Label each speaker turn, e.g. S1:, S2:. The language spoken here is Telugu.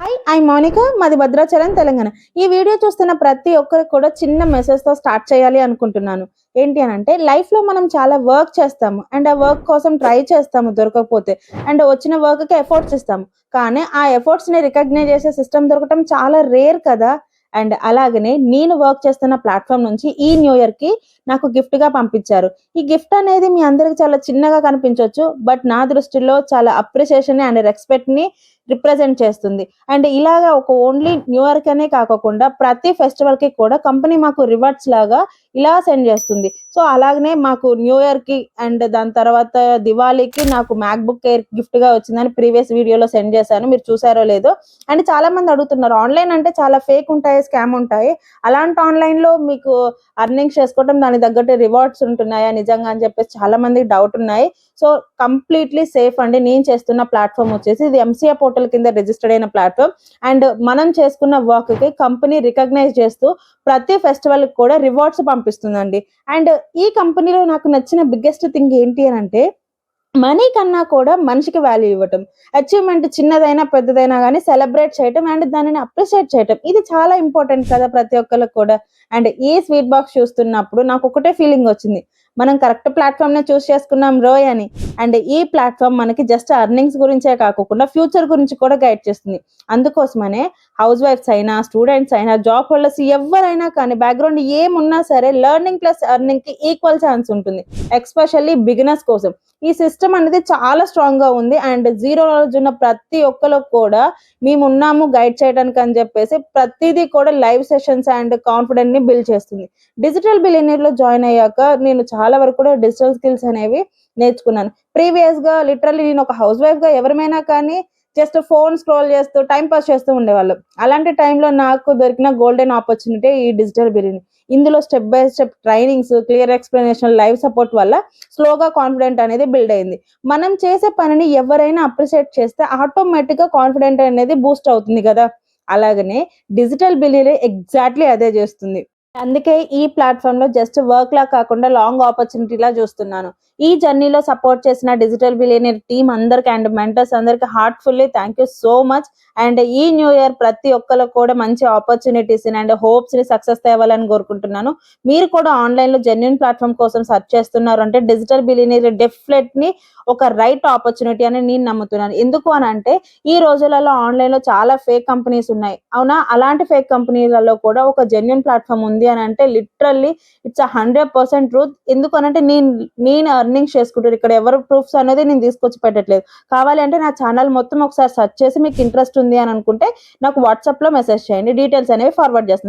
S1: హాయ్ ఐ మౌనిక మాది భద్రాచలం తెలంగాణ. ఈ వీడియో చూస్తున్న ప్రతి ఒక్కరికి కూడా చిన్న మెసేజ్‌తో స్టార్ట్ చేయాలి అనుకుంటున్నాను. ఏంటి అనంటే లైఫ్‌లో మనం చాలా వర్క్ చేస్తాము. అండ్ ఆ వర్క్ కోసం ట్రై చేస్తాము దొరకకపోతే. అండ్ వచ్చిన వర్క్‌కి ఎఫర్ట్స్ ఇస్తాము. కానీ ఆ ఎఫర్ట్స్‌ని రికగ్నైజ్ చేసే సిస్టమ్ దొరకటం చాలా రేర్ కదా! అండ్ అలాగనే నేను వర్క్ చేస్తున్న ప్లాట్‌ఫార్మ్ నుంచి ఈ న్యూ ఇయర్‌కి నాకు గిఫ్ట్‌గా పంపించారు. ఈ గిఫ్ట్ అనేది మీ అందరికి చాలా చిన్నగా కనిపించొచ్చు. బట్ నా దృష్టిలో చాలా అప్రిషియేషన్ అండ్ రెస్పెక్ట్‌ని రిప్రజెంట్ చేస్తుంది. అండ్ ఇలాగా ఒక ఓన్లీ న్యూ ఇయర్ కనే కాకోకుండా ప్రతి ఫెస్టివల్‌కి కూడా కంపెనీ మాకు రివార్డ్స్ లాగా ఇలా సెండ్ చేస్తుంది. సో, అలాగనే మాకు న్యూ ఇయర్‌కి అండ్ దాని తర్వాత దివాళీకి నాకు మ్యాక్‌బుక్ ఎయిర్ గిఫ్ట్‌గా వచ్చిందని ప్రీవియస్ వీడియోలో సెండ్ చేశాను. మీరు చూసారో లేదో. అండ్ చాలామంది అడుగుతున్నారు ఆన్‌లైన్ అంటే చాలా ఫేక్ ఉంటాయి, స్కామ్ ఉంటాయి. అలాంటి ఆన్‌లైన్‌లో మీకు ఎర్నింగ్స్ చేసుకోవడం దానికి తగ్గట్టు రివార్డ్స్ ఉంటున్నాయా నిజంగా అని చెప్పేసి చాలా మందికి డౌట్ ఉన్నాయి. సో, కంప్లీట్‌లీ సేఫ్ అండి. నేను చేస్తున్న ప్లాట్‌ఫార్మ్ వచ్చేసి ఇది ఎంసీఏ పోర్టల్ కింద రిజిస్టర్డ్ అయిన ప్లాట్‌ఫార్మ్. అండ్ మనం చేసుకున్న వర్క్‌కి కంపెనీ రికగ్నైజ్ చేస్తూ ప్రతి ఫెస్టివల్‌కి కూడా రివార్డ్స్ పంపిస్తుందండి. అండ్ ఈ కంపెనీలో నాకు నచ్చిన బిగ్గెస్ట్ థింగ్ ఏంటి అనంటే మనీ కన్నా కూడా మనిషికి వాల్యూ ఇవ్వటం. అచీవ్‌మెంట్ చిన్నదైనా, పెద్దదైనా గాని సెలబ్రేట్ చేయటం అండ్ దానిని అప్రిషియేట్ చేయటం. ఇది చాలా ఇంపార్టెంట్ కదా! ప్రతి ఒక్కళ్ళకి కూడా. అండ్ ఈ స్వీట్ బాక్స్ చూస్తున్నప్పుడు నాకొకటే ఫీలింగొచ్చింది. మనం కరెక్ట్ ప్లాట్‌ఫార్మ్‌నే చేసుకున్నాం రోయ్ అని. అండ్ ఈ ప్లాట్‌ఫార్మ్ మనకి జస్ట్ ఎర్నింగ్స్ గురించే కాకోకుండా ఫ్యూచర్ గురించి కూడా గైడ్ చేస్తుంది. అందుకోసమనే హౌస్ వైఫ్స్ అయినా, స్టూడెంట్స్ అయినా, జాబ్ హోల్డర్స్ ఎవ్వరైనా కానీ బ్యాక్‌గ్రౌండ్ ఏమున్నా సరే లెర్నింగ్ ప్లస్ ఎర్నింగ్‌కి ఈక్వల్ ఛాన్స్ ఉంటుంది. ఎస్పెషల్లీ బిగినర్స్ కోసం. ఈ సిస్టమ్ అనేది చాలా స్ట్రాంగ్‌గా ఉంది. అండ్ జీరో నాలెడ్జ్ ఉన్న ప్రతి ఒక్కళ్ళకి కూడా మేమున్నాము గైడ్ చేయడానికి అని చెప్పేసి ప్రతీదీ కూడా లైవ్ సెషన్స్ అండ్ కాన్ఫిడెంట్‌ని బిల్డ్ చేస్తుంది. డిజిటల్ బిలియనీర్‌లో జాయిన్ అయ్యాక నేను చాలా వరకు కూడా డిజిటల్ స్కిల్స్ అనేవి నేర్చుకున్నాను. ప్రీవియస్‌గా లిటరల్లీ నేను ఒక హౌస్ వైఫ్‌గా ఎవరిమైనా కానీ జస్ట్ ఫోన్ స్క్రోల్ చేస్తూ టైమ్ పాస్ చేస్తూ ఉండేవాళ్ళం. అలాంటి టైంలో నాకు దొరికిన గోల్డెన్ ఆపర్చునిటీ ఈ డిజిటల్ బిలియనీ. ఇందులో step by step trainings, clear explanation, live support వల్ల స్లోగా కాన్ఫిడెంట్ అనేది బిల్డ్ అయింది. మనం చేసే పనిని ఎవరైనా అప్రిషియేట్ చేస్తే ఆటోమేటిక్‌గా కాన్ఫిడెంట్ అనేది బూస్ట్ అవుతుంది గదా! అలాగనే డిజిటల్ బిలియనీ ఎగ్జాక్ట్‌లీ అదే చేస్తుంది. అందుకే ఈ ప్లాట్‌ఫార్మ్‌లో జస్ట్ వర్క్‌లా కాకుండా లాంగ్ ఆపర్చునిటీలా చూస్తున్నాను. ఈ జర్నీలో సపోర్ట్ చేసిన డిజిటల్ బిలియనీర్ టీమ్ అందరికి అండ్ మెంటర్స్ అందరికి heartfully thank you so much. And ఈ న్యూ ఇయర్ ప్రతి ఒక్కళ్ళకి కూడా మంచి ఆపర్చునిటీస్‌ని అండ్ హోప్స్‌ని సక్సెస్ తేవాలని కోరుకుంటున్నాను. మీరు కూడా ఆన్‌లైన్‌లో జెన్యూన్ ప్లాట్‌ఫార్మ్ కోసం సెర్చ్ చేస్తున్నారు అంటే డిజిటల్ బిలియనీర్ డెఫినెట్‌లీ ఒక రైట్ ఆపర్చునిటీ అని నేను నమ్ముతున్నాను. ఎందుకు అనంటే ఈ రోజులలో ఆన్‌లైన్‌లో చాలా ఫేక్ కంపెనీస్ ఉన్నాయి. అవునా? అలాంటి ఫేక్ కంపెనీలలో కూడా ఒక జెన్యూన్ ప్లాట్‌ఫార్మ్ ఉంది అనంటే లిటరల్లీ ఇట్స్ 100% ట్రూత్. ఎందుకనంటే నేను ఎర్నింగ్స్ చేసుకుంటున్నాను. ఇక్కడ ఎవరు ప్రూఫ్స్ అనేది నేను తీసుకొచ్చి పెట్టట్లేదు. కావాలి అంటే నా ఛానల్ మొత్తం ఒకసారి సెర్చ్ చేసి మీకు ఇంట్రెస్ట్ ఉంది అని అనుకుంటే నాకు వాట్సాప్‌లో మెసేజ్ చేయండి. డీటెయిల్స్ అనేవి ఫార్వర్డ్ చేస్తాను.